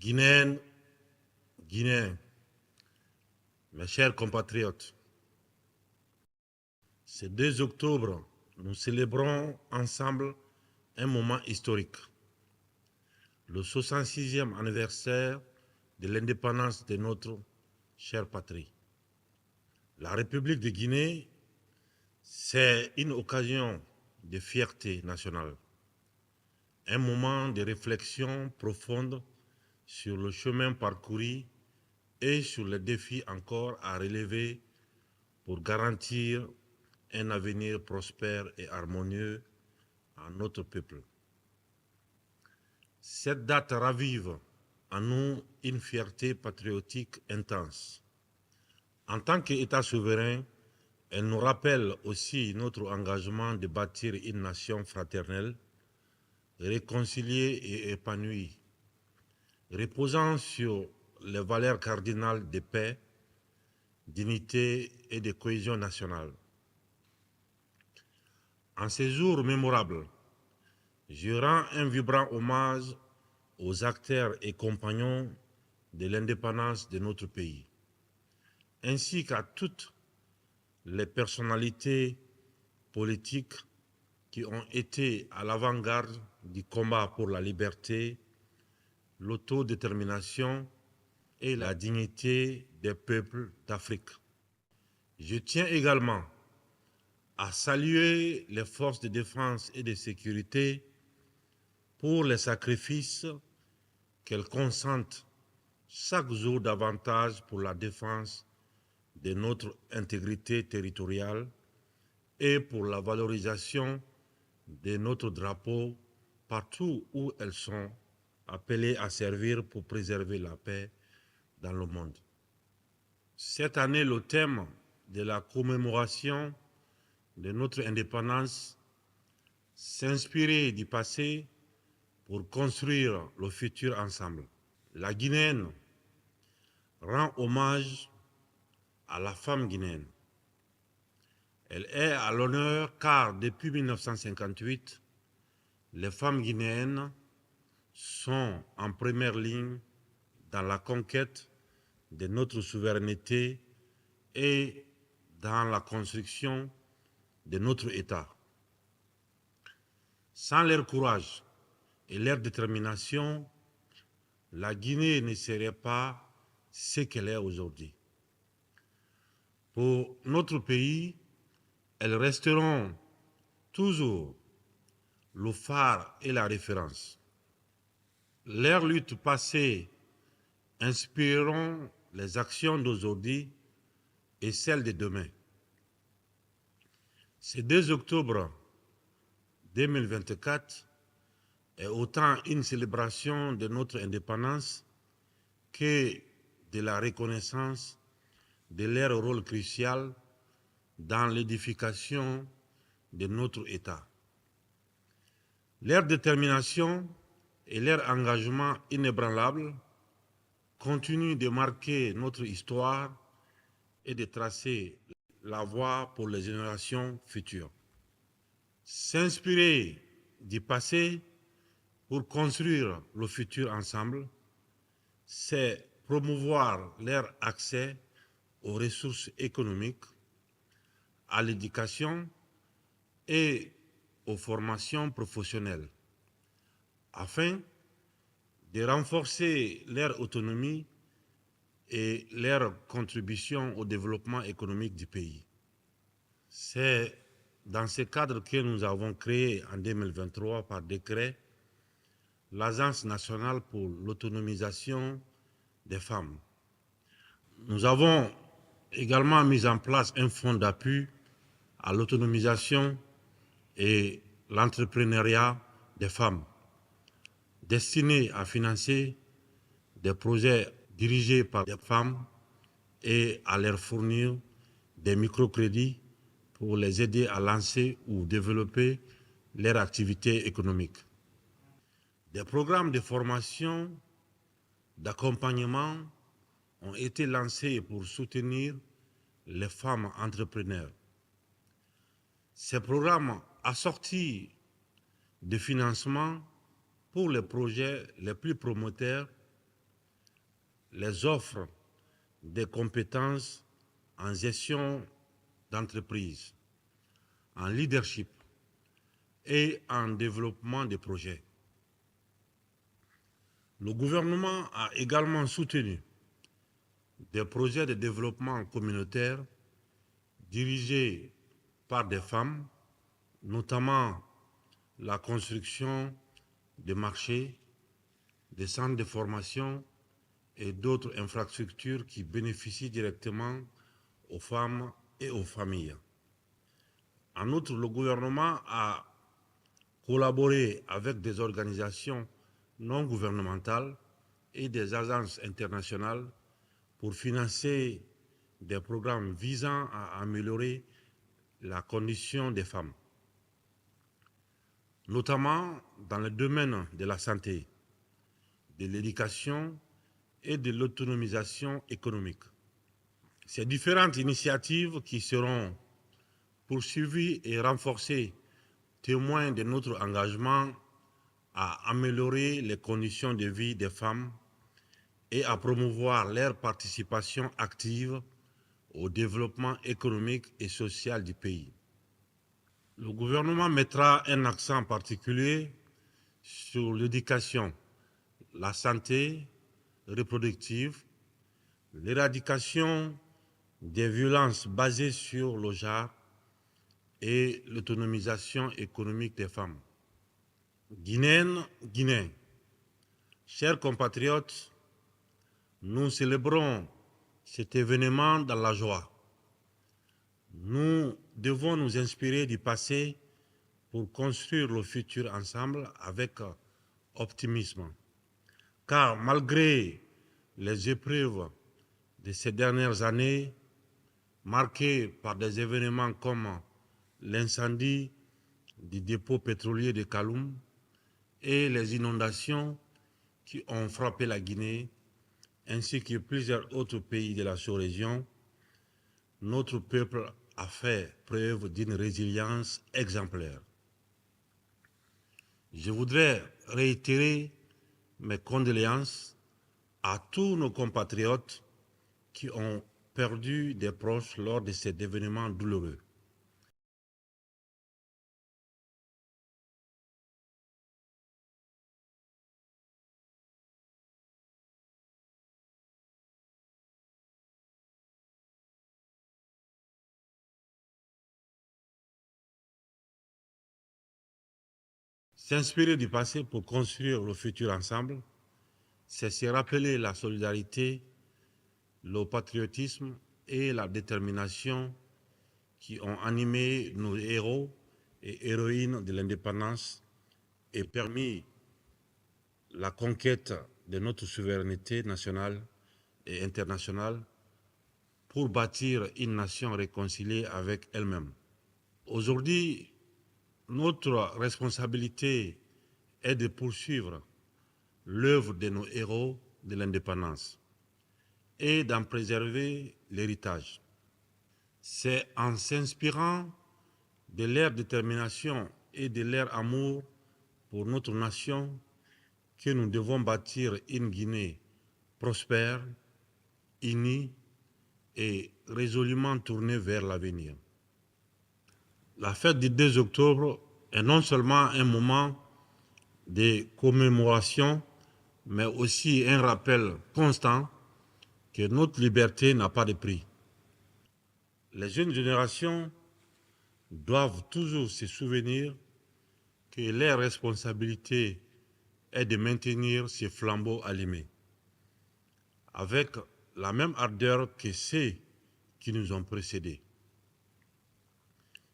Guinéennes, Guinéens, mes chers compatriotes, ce 2 octobre, nous célébrons ensemble un moment historique, le 66e anniversaire de l'indépendance de notre chère patrie. La République de Guinée, c'est une occasion de fierté nationale, un moment de réflexion profonde sur le chemin parcouru et sur les défis encore à relever pour garantir un avenir prospère et harmonieux à notre peuple. Cette date ravive en nous une fierté patriotique intense. En tant qu'État souverain, elle nous rappelle aussi notre engagement de bâtir une nation fraternelle, réconciliée et épanouie, reposant sur les valeurs cardinales de paix, d'unité et de cohésion nationale. En ces jours mémorables, je rends un vibrant hommage aux acteurs et compagnons de l'indépendance de notre pays, ainsi qu'à toutes les personnalités politiques qui ont été à l'avant-garde du combat pour la liberté, l'autodétermination et la dignité des peuples d'Afrique. Je tiens également à saluer les forces de défense et de sécurité pour les sacrifices qu'elles consentent chaque jour davantage pour la défense de notre intégrité territoriale et pour la valorisation de notre drapeau partout où elles sont appelées à servir pour préserver la paix dans le monde. Cette année, le thème de la commémoration de notre indépendance, s'inspirer du passé pour construire le futur ensemble. La Guinéenne rend hommage à la femme guinéenne. Elle est à l'honneur car depuis 1958, les femmes guinéennes sont en première ligne dans la conquête de notre souveraineté et dans la construction de notre État. Sans leur courage et leur détermination, la Guinée ne serait pas ce qu'elle est aujourd'hui. Pour notre pays, elles resteront toujours le phare et la référence. Leurs luttes passées inspireront les actions d'aujourd'hui et celles de demain. Ce 2 octobre 2024 est autant une célébration de notre indépendance que de la reconnaissance de leur rôle crucial dans l'édification de notre État. Leur détermination et leur engagement inébranlable continuent de marquer notre histoire et de tracer la voie pour les générations futures. S'inspirer du passé pour construire le futur ensemble, c'est promouvoir leur accès aux ressources économiques, à l'éducation et aux formations professionnelles, afin de renforcer leur autonomie et leur contribution au développement économique du pays. C'est dans ce cadre que nous avons créé en 2023 par décret l'Agence nationale pour l'autonomisation des femmes. Nous avons également mis en place un fonds d'appui à l'autonomisation et l'entrepreneuriat des femmes, destiné à financer des projets dirigés par des femmes et à leur fournir des microcrédits pour les aider à lancer ou développer leur activité économique. Des programmes de formation, d'accompagnement ont été lancés pour soutenir les femmes entrepreneurs. Ces programmes assortis de financement pour les projets les plus promoteurs les offres des compétences en gestion d'entreprise, en leadership et en développement de projets. Le gouvernement a également soutenu des projets de développement communautaire dirigés par des femmes, notamment la construction de marchés, des centres de formation et d'autres infrastructures qui bénéficient directement aux femmes et aux familles. En outre, le gouvernement a collaboré avec des organisations non gouvernementales et des agences internationales pour financer des programmes visant à améliorer la condition des femmes, notamment dans le domaine de la santé, de l'éducation et de l'autonomisation économique. Ces différentes initiatives qui seront poursuivies et renforcées témoignent de notre engagement à améliorer les conditions de vie des femmes et à promouvoir leur participation active au développement économique et social du pays. Le gouvernement mettra un accent particulier sur l'éducation, la santé reproductive, l'éradication des violences basées sur le genre et l'autonomisation économique des femmes. Guinéennes, Guinéens, chers compatriotes, nous célébrons cet événement dans la joie. Nous devons nous inspirer du passé pour construire le futur ensemble avec optimisme. Car malgré les épreuves de ces dernières années, marquées par des événements comme l'incendie du dépôt pétrolier de Kaloum et les inondations qui ont frappé la Guinée, ainsi que plusieurs autres pays de la sous-région, notre peuple a fait preuve d'une résilience exemplaire. Je voudrais réitérer mes condoléances à tous nos compatriotes qui ont perdu des proches lors de cet événement douloureux. S'inspirer du passé pour construire le futur ensemble, c'est se rappeler la solidarité, le patriotisme et la détermination qui ont animé nos héros et héroïnes de l'indépendance et permis la conquête de notre souveraineté nationale et internationale pour bâtir une nation réconciliée avec elle-même. Aujourd'hui, notre responsabilité est de poursuivre l'œuvre de nos héros de l'indépendance et d'en préserver l'héritage. C'est en s'inspirant de leur détermination et de leur amour pour notre nation que nous devons bâtir une Guinée prospère, unie et résolument tournée vers l'avenir. La fête du 2 octobre est non seulement un moment de commémoration, mais aussi un rappel constant que notre liberté n'a pas de prix. Les jeunes générations doivent toujours se souvenir que leur responsabilité est de maintenir ces flambeaux allumés, avec la même ardeur que ceux qui nous ont précédés.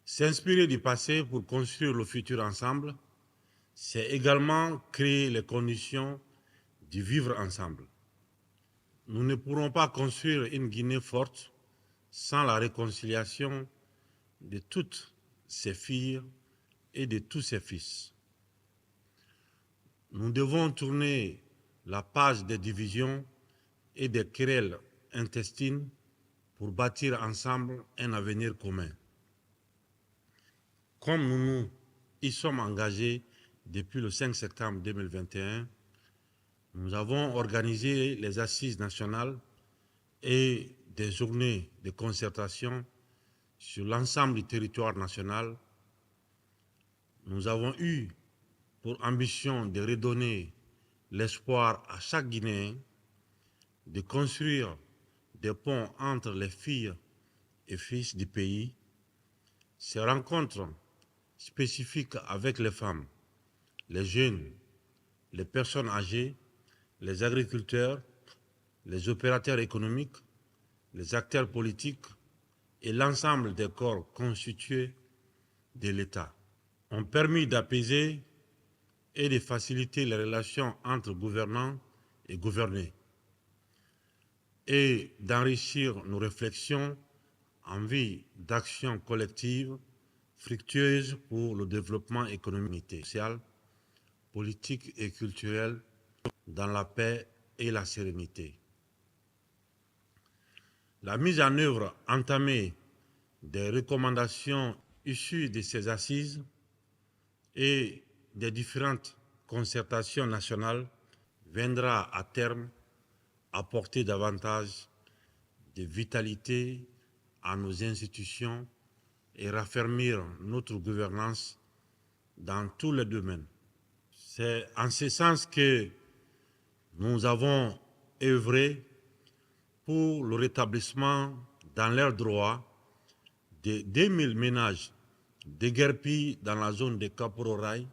S'inspirer du passé pour construire le futur ensemble, c'est également créer les conditions de vivre ensemble. Nous ne pourrons pas construire une Guinée forte sans la réconciliation de toutes ses filles et de tous ses fils. Nous devons tourner la page des divisions et des querelles intestines pour bâtir ensemble un avenir commun. Comme nous y sommes engagés depuis le 5 septembre 2021, nous avons organisé les assises nationales et des journées de concertation sur l'ensemble du territoire national. Nous avons eu pour ambition de redonner l'espoir à chaque Guinéen, de construire des ponts entre les filles et fils du pays. Ces rencontres spécifiques avec les femmes, les jeunes, les personnes âgées, les agriculteurs, les opérateurs économiques, les acteurs politiques et l'ensemble des corps constitués de l'État ont permis d'apaiser et de faciliter les relations entre gouvernants et gouvernés et d'enrichir nos réflexions en vue d'actions collectives fructueuses pour le développement économique, social, politique et culturel dans la paix et la sérénité. La mise en œuvre entamée des recommandations issues de ces assises et des différentes concertations nationales viendra à terme apporter davantage de vitalité à nos institutions et raffermir notre gouvernance dans tous les domaines. C'est en ce sens que nous avons œuvré pour le rétablissement dans leurs droits de 2000 ménages déguerpis dans la zone de Kapororaï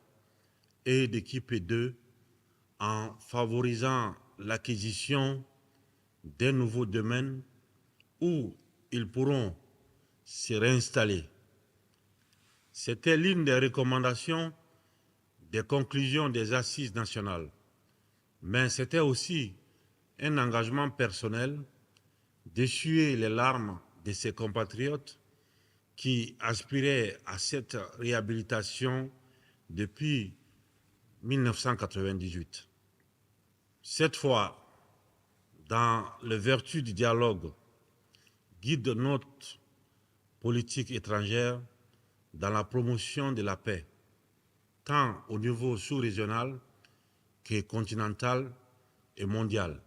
et de Kipé 2 en favorisant l'acquisition d'un nouveau domaine où ils pourront se réinstaller. C'était l'une des recommandations des conclusions des assises nationales, mais c'était aussi un engagement personnel d'essuyer les larmes de ses compatriotes qui aspiraient à cette réhabilitation depuis 1998. Cette fois, dans les vertus du dialogue, guide notre politique étrangère dans la promotion de la paix, tant au niveau sous-régional que continental et mondial.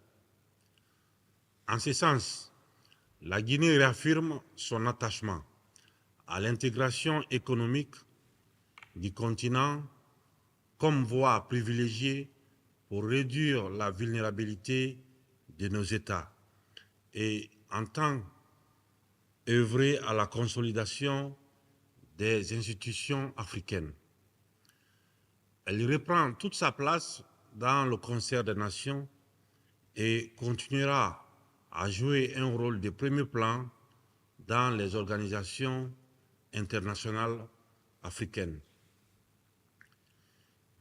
En ce sens, la Guinée réaffirme son attachement à l'intégration économique du continent comme voie privilégiée pour réduire la vulnérabilité de nos États et entend œuvrer à la consolidation des institutions africaines. Elle reprend toute sa place dans le concert des nations et continuera à jouer un rôle de premier plan dans les organisations internationales africaines.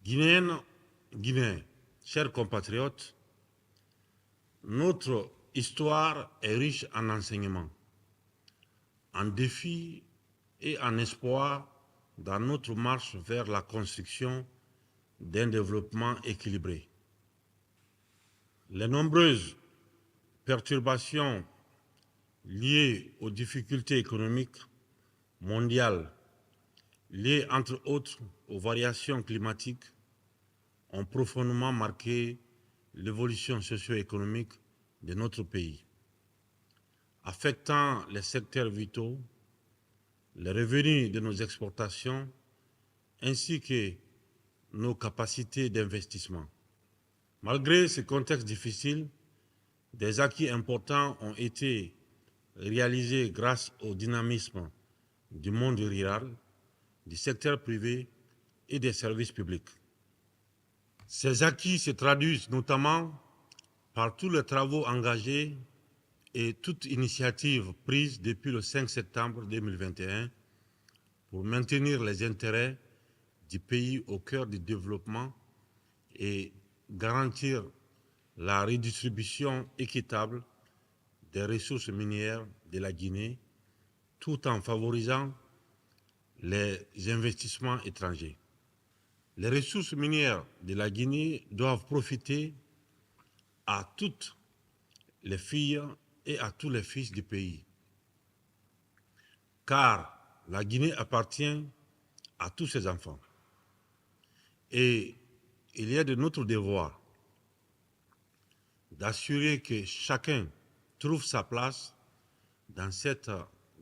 Guinéennes, Guinéens, chers compatriotes, notre histoire est riche en enseignements, en défis et en espoir dans notre marche vers la construction d'un développement équilibré. Les nombreuses perturbations liées aux difficultés économiques mondiales, liées entre autres aux variations climatiques, ont profondément marqué l'évolution socio-économique de notre pays, affectant les secteurs vitaux, les revenus de nos exportations, ainsi que nos capacités d'investissement. Malgré ce contexte difficile, des acquis importants ont été réalisés grâce au dynamisme du monde rural, du secteur privé et des services publics. Ces acquis se traduisent notamment par tous les travaux engagés et toute initiative prise depuis le 5 septembre 2021 pour maintenir les intérêts du pays au cœur du développement et garantir la redistribution équitable des ressources minières de la Guinée, tout en favorisant les investissements étrangers. Les ressources minières de la Guinée doivent profiter à toutes les filles et à tous les fils du pays, car la Guinée appartient à tous ses enfants. Et il y a de notre devoir d'assurer que chacun trouve sa place dans cette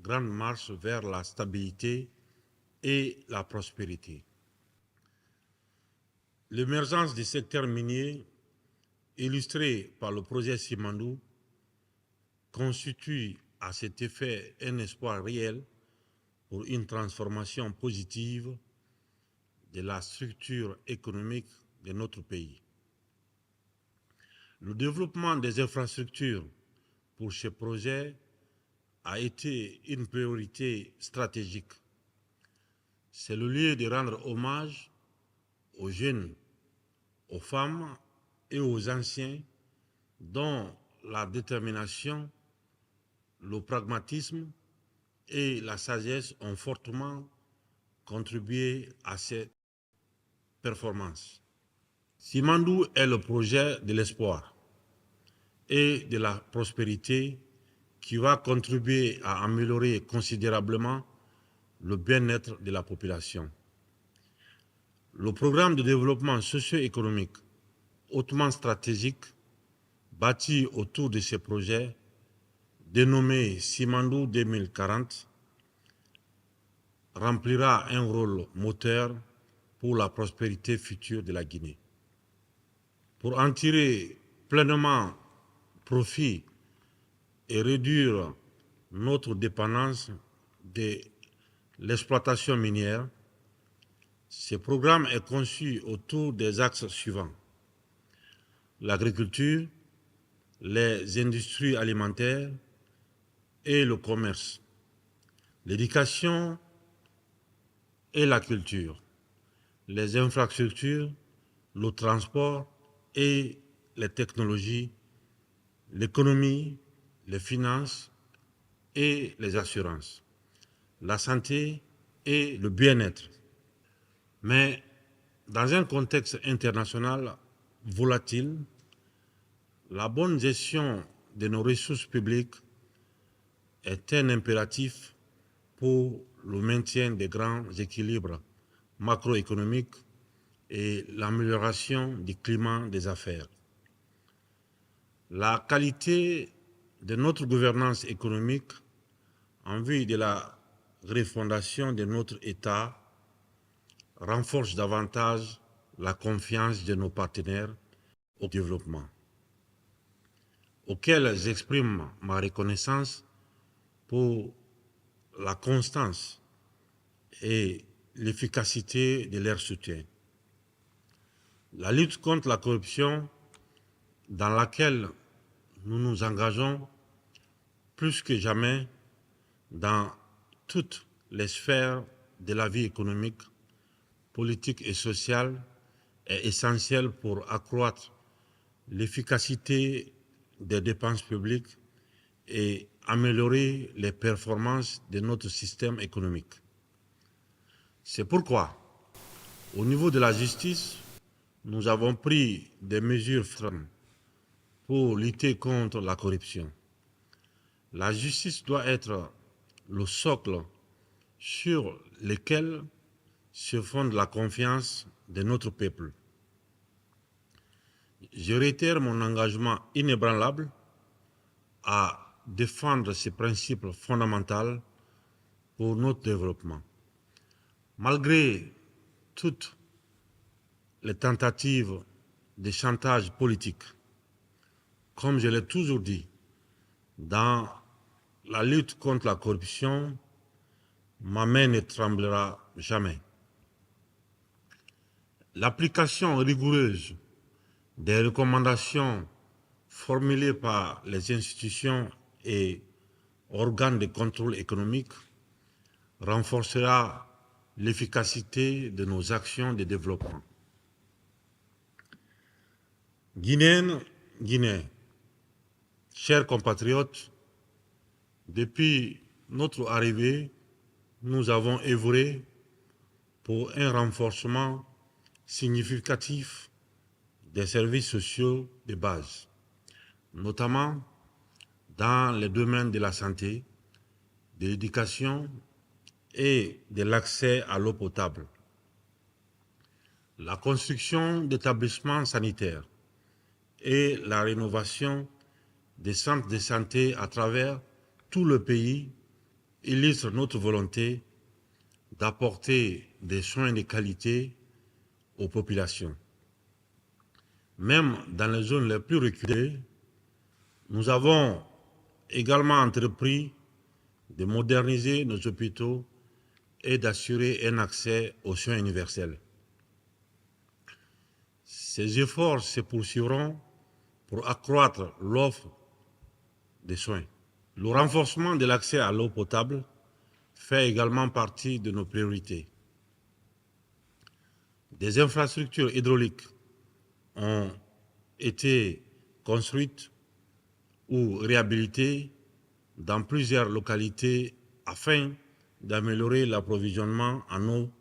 grande marche vers la stabilité et la prospérité. L'émergence du secteur minier, illustrée par le projet Simandou, constitue à cet effet un espoir réel pour une transformation positive de la structure économique de notre pays. Le développement des infrastructures pour ce projet a été une priorité stratégique. C'est le lieu de rendre hommage aux jeunes, aux femmes et aux anciens dont la détermination, le pragmatisme et la sagesse ont fortement contribué à cette performance. Simandou est le projet de l'espoir et de la prospérité qui va contribuer à améliorer considérablement le bien-être de la population. Le programme de développement socio-économique hautement stratégique bâti autour de ces projets, dénommé Simandou 2040, remplira un rôle moteur pour la prospérité future de la Guinée. Pour en tirer pleinement profit et réduire notre dépendance de l'exploitation minière, ce programme est conçu autour des axes suivants: l'agriculture, les industries alimentaires et le commerce, l'éducation et la culture, les infrastructures, le transport et les technologies, l'économie, les finances et les assurances, la santé et le bien-être. Mais dans un contexte international volatile, la bonne gestion de nos ressources publiques est un impératif pour le maintien des grands équilibres macroéconomiques et l'amélioration du climat des affaires. La qualité de notre gouvernance économique en vue de la refondation de notre État renforce davantage la confiance de nos partenaires au développement, auxquels j'exprime ma reconnaissance pour la constance et l'efficacité de leur soutien. La lutte contre la corruption, dans laquelle nous nous engageons plus que jamais dans toutes les sphères de la vie économique, politique et sociale, est essentielle pour accroître l'efficacité des dépenses publiques et améliorer les performances de notre système économique. C'est pourquoi, au niveau de la justice, nous avons pris des mesures fermes pour lutter contre la corruption. La justice doit être le socle sur lequel se fonde la confiance de notre peuple. Je réitère mon engagement inébranlable à défendre ces principes fondamentaux pour notre développement. Malgré toutes les tentatives de chantage politique, comme je l'ai toujours dit, dans la lutte contre la corruption, ma main ne tremblera jamais. L'application rigoureuse des recommandations formulées par les institutions et organes de contrôle économique renforcera l'efficacité de nos actions de développement. Guinéennes, Guinéens, chers compatriotes, depuis notre arrivée, nous avons œuvré pour un renforcement significatif des services sociaux de base, notamment dans les domaines de la santé, de l'éducation et de l'accès à l'eau potable. La construction d'établissements sanitaires et la rénovation des centres de santé à travers tout le pays illustrent notre volonté d'apporter des soins de qualité aux populations. Même dans les zones les plus reculées, nous avons également entrepris de moderniser nos hôpitaux et d'assurer un accès aux soins universels. Ces efforts se poursuivront pour accroître l'offre de soins. Le renforcement de l'accès à l'eau potable fait également partie de nos priorités. Des infrastructures hydrauliques ont été construites ou réhabilitées dans plusieurs localités afin d'améliorer l'approvisionnement en eau,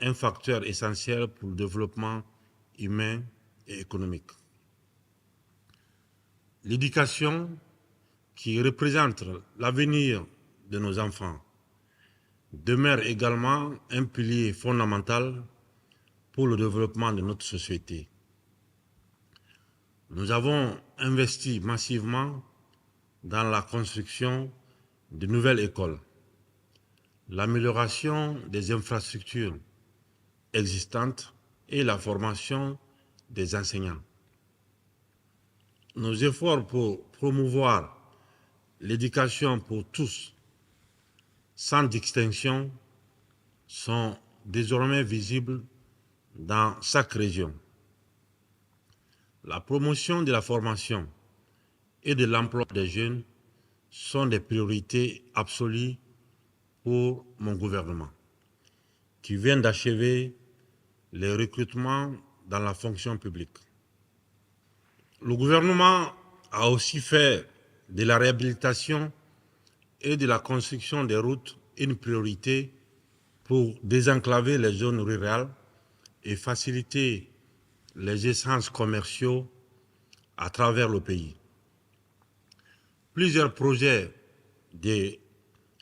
un facteur essentiel pour le développement humain et économique. L'éducation, qui représente l'avenir de nos enfants, demeure également un pilier fondamental pour le développement de notre société. Nous avons investi massivement dans la construction de nouvelles écoles, l'amélioration des infrastructures existantes et la formation des enseignants. Nos efforts pour promouvoir l'éducation pour tous, sans distinction, sont désormais visibles dans chaque région. La promotion de la formation et de l'emploi des jeunes sont des priorités absolues pour mon gouvernement, qui vient d'achever les recrutements dans la fonction publique. Le gouvernement a aussi fait de la réhabilitation et de la construction des routes une priorité pour désenclaver les zones rurales et faciliter les échanges commerciaux à travers le pays. Plusieurs projets de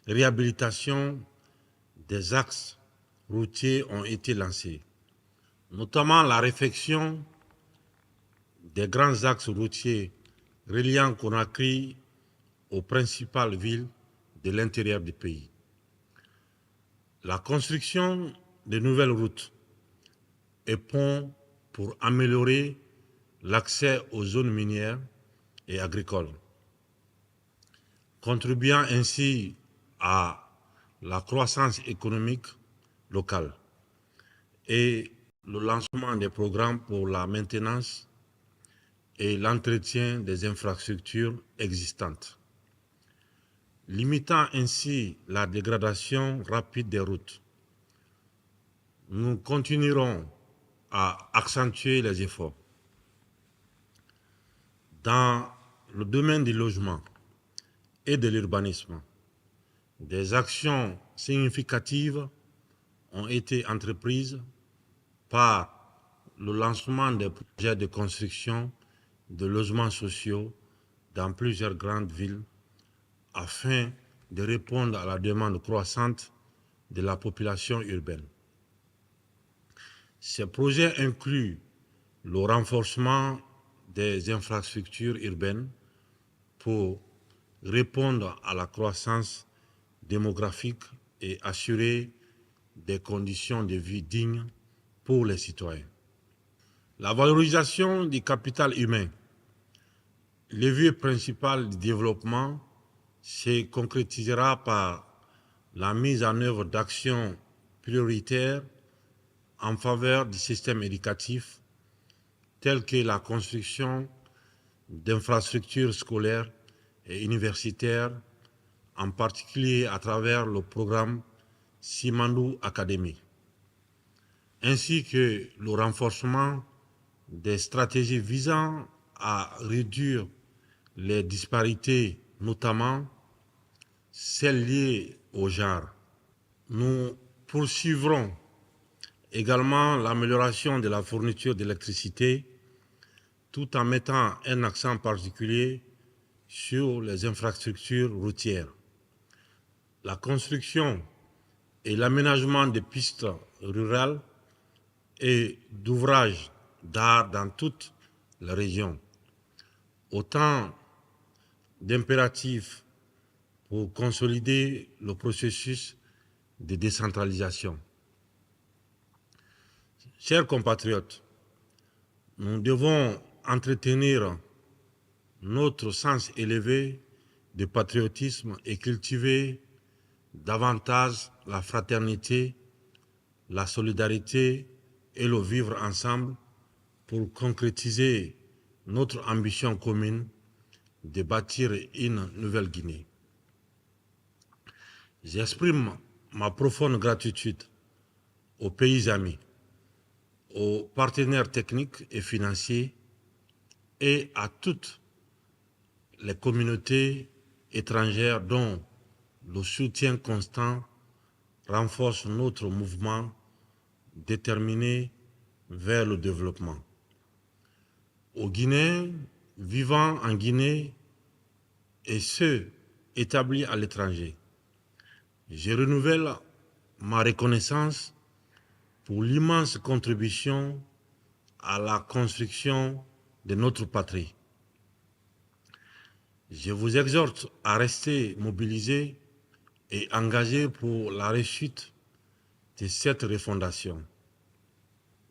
réhabilitation des axes routiers ont été lancés, notamment la réfection des grands axes routiers reliant Conakry aux principales villes de l'intérieur du pays. La construction de nouvelles routes et ponts pour améliorer l'accès aux zones minières et agricoles, contribuant ainsi à la croissance économique locale et le lancement des programmes pour la maintenance et l'entretien des infrastructures existantes, limitant ainsi la dégradation rapide des routes. Nous continuerons à accentuer les efforts. Dans le domaine du logement et de l'urbanisme, des actions significatives ont été entreprises par le lancement des projets de construction de logements sociaux dans plusieurs grandes villes afin de répondre à la demande croissante de la population urbaine. Ces projets incluent le renforcement des infrastructures urbaines pour répondre à la croissance démographique et assurer des conditions de vie dignes pour les citoyens. La valorisation du capital humain, levier principal du développement, se concrétisera par la mise en œuvre d'actions prioritaires en faveur du système éducatif, telles que la construction d'infrastructures scolaires et universitaires, en particulier à travers le programme Simandou Academy, ainsi que le renforcement des stratégies visant à réduire les disparités, notamment celles liées au genre. Nous poursuivrons également l'amélioration de la fourniture d'électricité, tout en mettant un accent particulier sur les infrastructures routières. La construction et l'aménagement des pistes rurales et d'ouvrages d'art dans toute la région. Autant d'impératifs pour consolider le processus de décentralisation. Chers compatriotes, nous devons entretenir notre sens élevé de patriotisme et cultiver davantage la fraternité, la solidarité et le vivre ensemble pour concrétiser notre ambition commune de bâtir une nouvelle Guinée. J'exprime ma profonde gratitude aux pays amis, aux partenaires techniques et financiers et à toutes les communautés étrangères dont le soutien constant renforce notre mouvement déterminé vers le développement. Aux Guinéens vivant en Guinée et ceux établis à l'étranger, je renouvelle ma reconnaissance pour l'immense contribution à la construction de notre patrie. Je vous exhorte à rester mobilisés et engagés pour la réussite de cette refondation.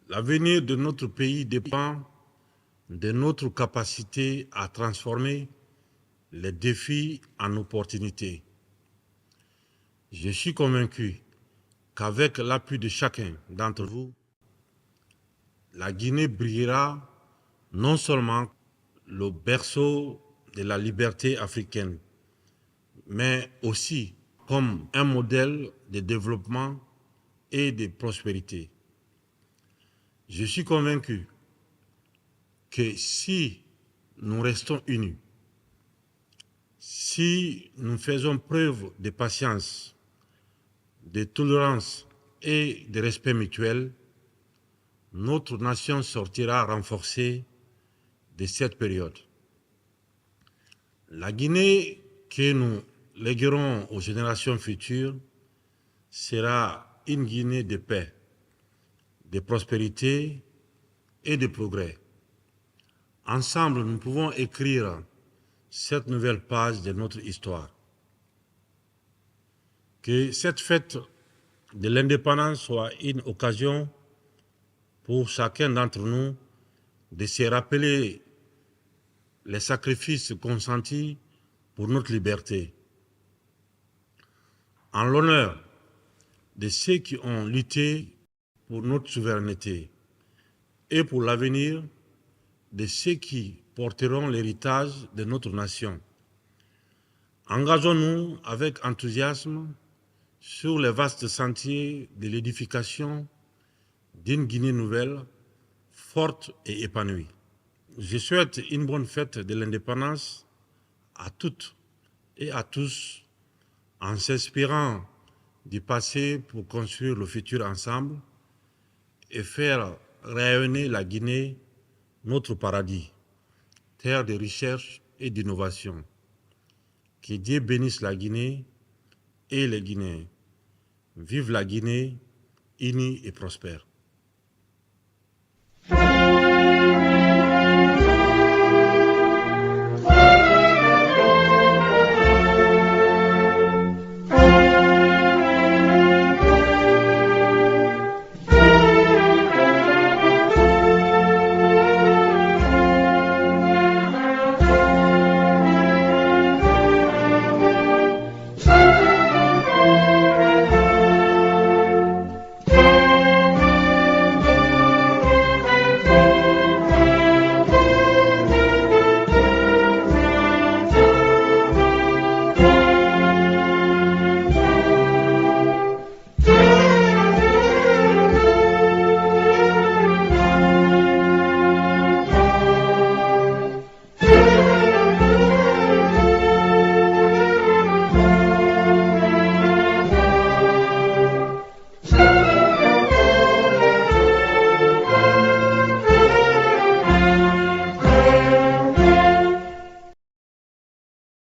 L'avenir de notre pays dépend de notre capacité à transformer les défis en opportunités. Je suis convaincu qu'avec l'appui de chacun d'entre vous, la Guinée brillera non seulement le berceau de la liberté africaine, mais aussi comme un modèle de développement et de prospérité. Je suis convaincu que si nous restons unis, si nous faisons preuve de patience, de tolérance et de respect mutuel, notre nation sortira renforcée de cette période. La Guinée que nous léguerons aux générations futures sera une Guinée de paix, de prospérité et de progrès. Ensemble, nous pouvons écrire cette nouvelle page de notre histoire. Que cette fête de l'indépendance soit une occasion pour chacun d'entre nous de se rappeler les sacrifices consentis pour notre liberté. En l'honneur de ceux qui ont lutté pour notre souveraineté et pour l'avenir de ceux qui porteront l'héritage de notre nation. Engageons-nous avec enthousiasme sur les vastes sentiers de l'édification d'une Guinée nouvelle, forte et épanouie. Je souhaite une bonne fête de l'indépendance à toutes et à tous, en s'inspirant du passé pour construire le futur ensemble et faire rayonner la Guinée, notre paradis, terre de recherche et d'innovation. Que Dieu bénisse la Guinée et les Guinéens. Vive la Guinée, unie et prospère.